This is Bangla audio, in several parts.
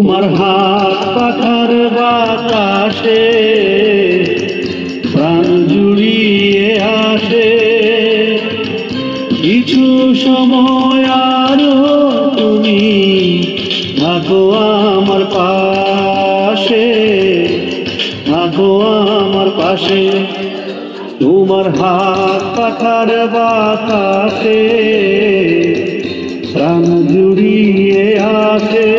তোমার হাত পাখার বাতাসে প্রাণ জুড়িয়ে আসে, কিছু সময় আরো তুমি থাকো আমার পাশে, থাকো আমার পাশে। তোমার হাত পাখার বাতাসে প্রাণ জুড়িয়ে আসে,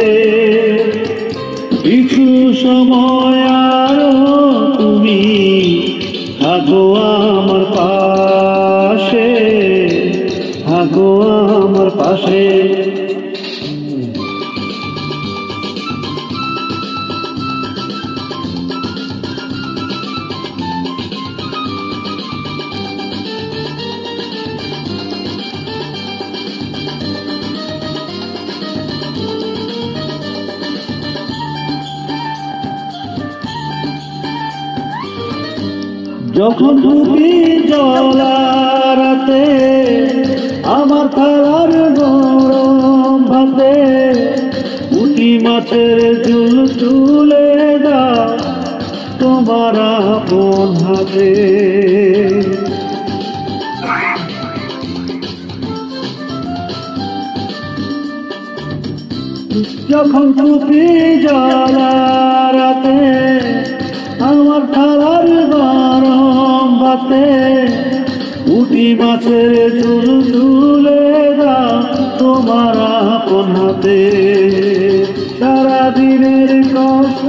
কিছু সময় আরো তুমি থাকো আমার পাশে, থাকো আমার পাশে। যখন তুমি জলারাতে আমার থালার গরম ভাতে পুঁটি মাছের ঝুল তুলে দাও তোমার আপন হাতে। যখন তুমি জলারাতে আমার থালার গরম ভাতে পুঁটি মাছের ঝুল তুলে দাও তোমার আপন হাতে। সারাদিনের কষ্ট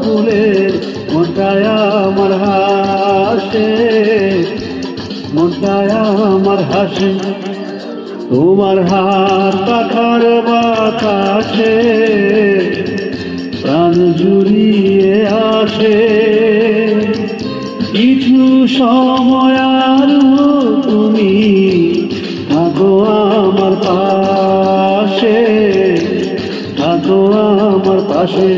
ভুলে মনটায় আমার হাসে, মনটায় আমার হাসে। তোমার হাত পাখার বাতাসে প্রাণ জুড়িয়ে আসে, কিছু সময় আরো তুমি থাকো আমার পাশে, থাকো আমার পাশে।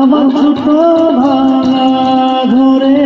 আমার ছোট ভাঙা ঘরে